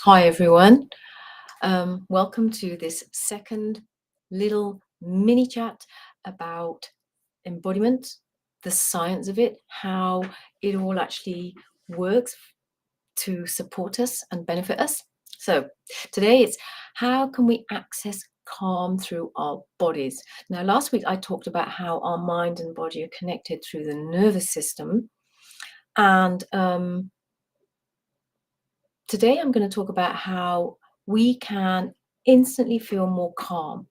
Hi everyone. Welcome to this second little mini chat about embodiment, the science of it, how it all actually works to support us and benefit us. So today it's how can we access calm through our bodies? Now, last week I talked about how our mind and body are connected through the nervous system, and today I'm going to talk about how we can instantly feel more calm.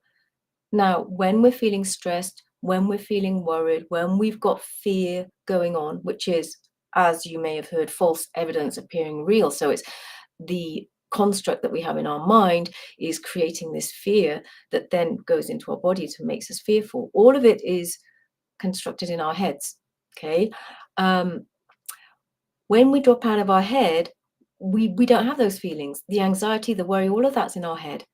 Now, when we're feeling stressed, when we're feeling worried, when we've got fear going on, which is, as you may have heard, false evidence appearing real. So it's the construct that we have in our mind is creating this fear that then goes into our body to makes us fearful. All of it is constructed in our heads. Okay. When we drop out of our head, we don't have those feelings. The anxiety, the worry, all of that's in our head.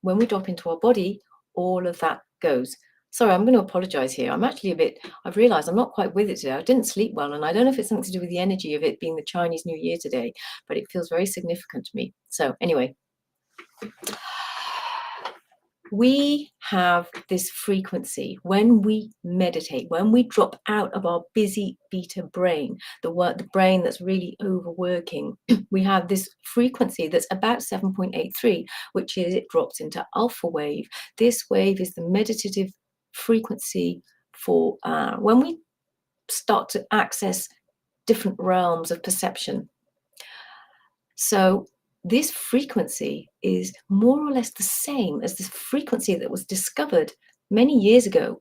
When we drop into our body, all of that goes. Sorry, I'm going to apologize here. I've realized I'm not quite with it today. I didn't sleep well, and I don't know if it's something to do with the energy of it being the Chinese New Year today, but it feels very significant to me. So anyway, we have this frequency when we meditate, when we drop out of our busy beta brain, the brain that's really overworking. We have this frequency that's about 7.83, which is it drops into alpha wave. This wave is the meditative frequency for when we start to access different realms of perception. So this frequency is more or less the same as this frequency that was discovered many years ago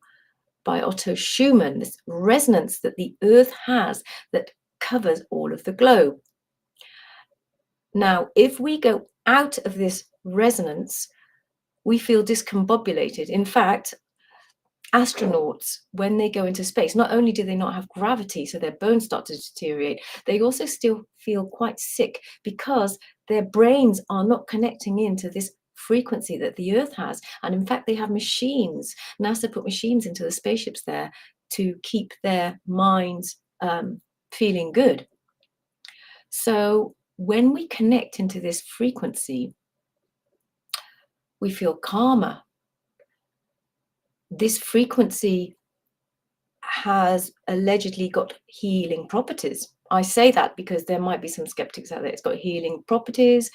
by Otto Schumann, this resonance that the Earth has that covers all of the globe. Now, if we go out of this resonance, we feel discombobulated. In fact, astronauts, when they go into space, not only do they not have gravity, so their bones start to deteriorate, they also still feel quite sick because their brains are not connecting into this frequency that the Earth has. And in fact, they have machines. NASA put machines into the spaceships there to keep their minds feeling good. So when we connect into this frequency, we feel calmer. This frequency has allegedly got healing properties. I say that because there might be some skeptics out there. It's got healing properties.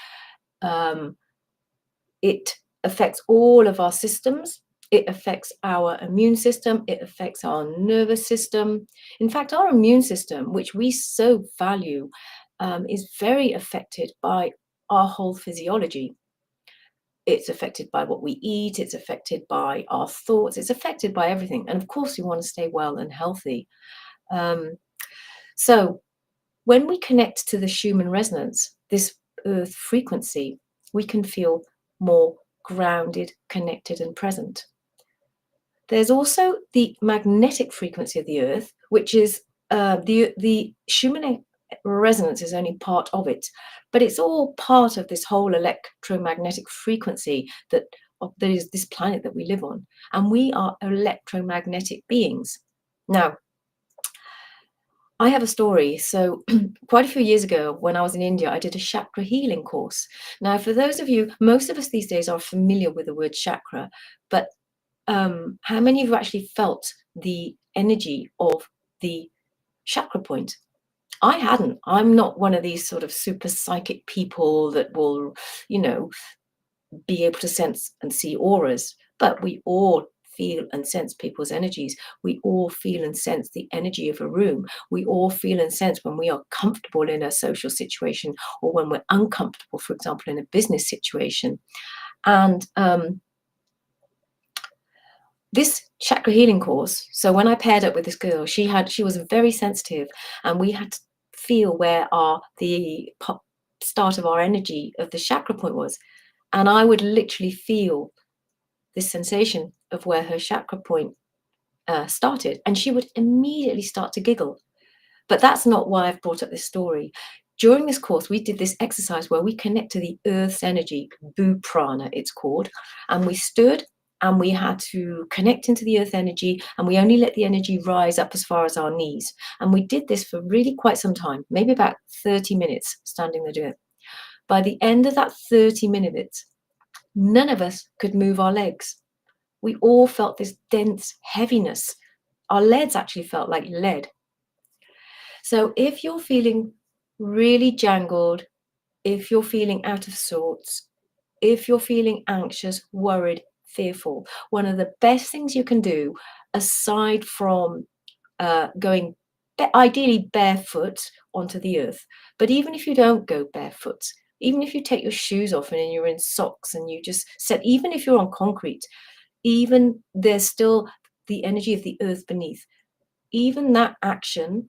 It affects all of our systems. It affects our immune system. It affects our nervous system. In fact, our immune system, which we so value, is very affected by our whole physiology. It's affected by what we eat. It's affected by our thoughts. It's affected by everything. And of course, we want to stay well and healthy. So when we connect to the Schumann resonance, this Earth frequency, we can feel more grounded, connected, and present. There's also the magnetic frequency of the Earth, which is the Schumann resonance is only part of it, but it's all part of this whole electromagnetic frequency that is this planet that we live on, and we are electromagnetic beings. Now, I have a story. So quite a few years ago, when I was in India, I did a chakra healing course. Now, for those of you, most of us these days are familiar with the word chakra, but how many of you actually felt the energy of the chakra point? I hadn't. I'm not one of these sort of super psychic people that will, be able to sense and see auras, but we all feel and sense people's energies. We all feel and sense the energy of a room. We all feel and sense when we are comfortable in a social situation or when we're uncomfortable, for example, in a business situation. And this chakra healing course, so when I paired up with this girl, she was very sensitive, and we had to feel where the start of our energy of the chakra point was. And I would literally feel this sensation of where her chakra point started, and she would immediately start to giggle. But that's not why I've brought up this story. During this course, we did this exercise where we connect to the Earth's energy, Bhu Prana, it's called, and we stood and we had to connect into the earth energy, and we only let the energy rise up as far as our knees. And we did this for really quite some time, maybe about 30 minutes standing there doing it. By the end of that 30 minutes, none of us could move our legs. We all felt this dense heaviness. Our legs actually felt like lead. So if you're feeling really jangled, if you're feeling out of sorts, if you're feeling anxious, worried, fearful, one of the best things you can do, aside from going ideally barefoot onto the earth, but even if you don't go barefoot, even if you take your shoes off and you're in socks and you just set, even if you're on concrete, even there's still the energy of the earth beneath. Even that action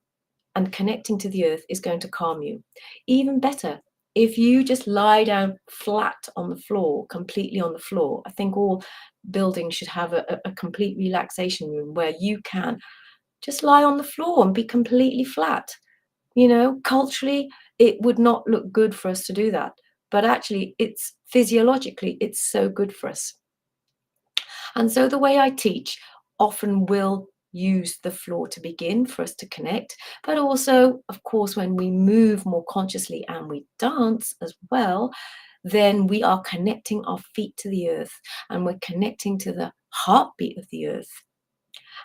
and connecting to the earth is going to calm you. Even better, if you just lie down flat on the floor, completely on the floor. I think all buildings should have a complete relaxation room where you can just lie on the floor and be completely flat. You know, culturally, it would not look good for us to do that. But actually, it's physiologically, it's so good for us. And so the way I teach often will use the floor to begin for us to connect, but also, of course, when we move more consciously and we dance as well, then we are connecting our feet to the earth and we're connecting to the heartbeat of the earth.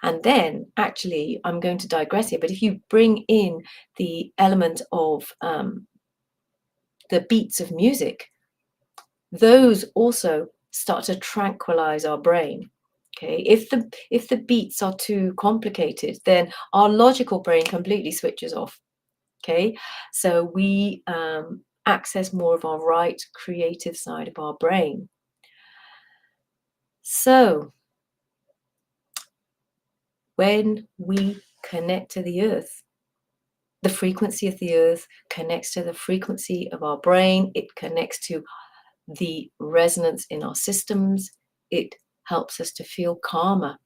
And then, actually, I'm going to digress here, but if you bring in the element of the beats of music, those also start to tranquilize our brain. Okay, if the beats are too complicated, then our logical brain completely switches off. Okay, so we access more of our right creative side of our brain. So when we connect to the earth, the frequency of the earth connects to the frequency of our brain. It connects to the resonance in our systems. It helps us to feel calmer.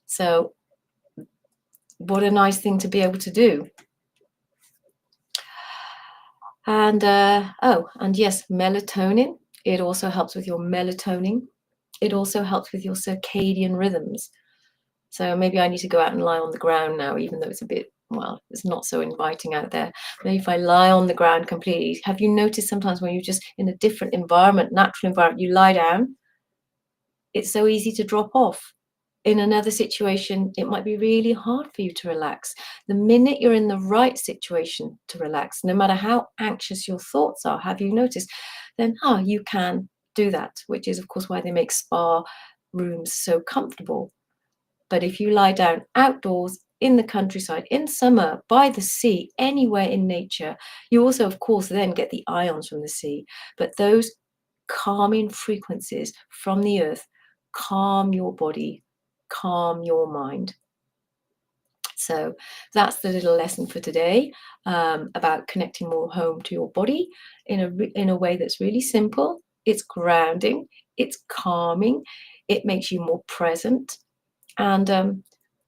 So what a nice thing to be able to do. And and yes, melatonin. It also helps with your melatonin. It also helps with your circadian rhythms. So maybe I need to go out and lie on the ground now, even though it's a bit, well, it's not so inviting out there. Maybe if I lie on the ground completely. Have you noticed sometimes when you're just in a different environment, natural environment, you lie down, it's so easy to drop off. In another situation, it might be really hard for you to relax. The minute you're in the right situation to relax, no matter how anxious your thoughts are, have you noticed, then you can do that, which is, of course, why they make spa rooms so comfortable. But if you lie down outdoors, in the countryside, in summer, by the sea, anywhere in nature, you also, of course, then get the ions from the sea. But those calming frequencies from the earth calm your body, calm your mind. So that's the little lesson for today, about connecting more home to your body in a way that's really simple. It's grounding, it's calming, it makes you more present. And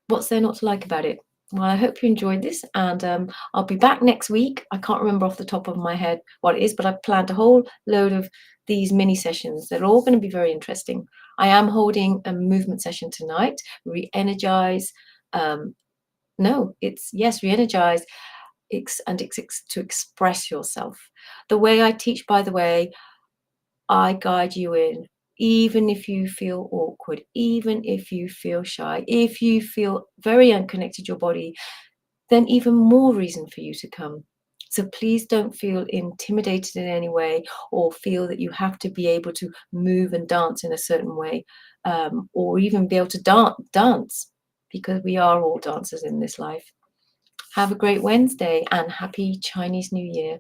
what's there not to like about it? Well, I hope you enjoyed this, and I'll be back next week. I can't remember off the top of my head what it is, but I've planned a whole load of these mini sessions. They're all going to be very interesting. I am holding a movement session tonight, re-energize. Re-energize to express yourself. The way I teach, by the way, I guide you in. Even if you feel awkward, even if you feel shy, if you feel very unconnected to your body, then even more reason for you to come. So please don't feel intimidated in any way or feel that you have to be able to move and dance in a certain way, or even be able to dance, because we are all dancers in this life. Have a great Wednesday and happy Chinese New Year.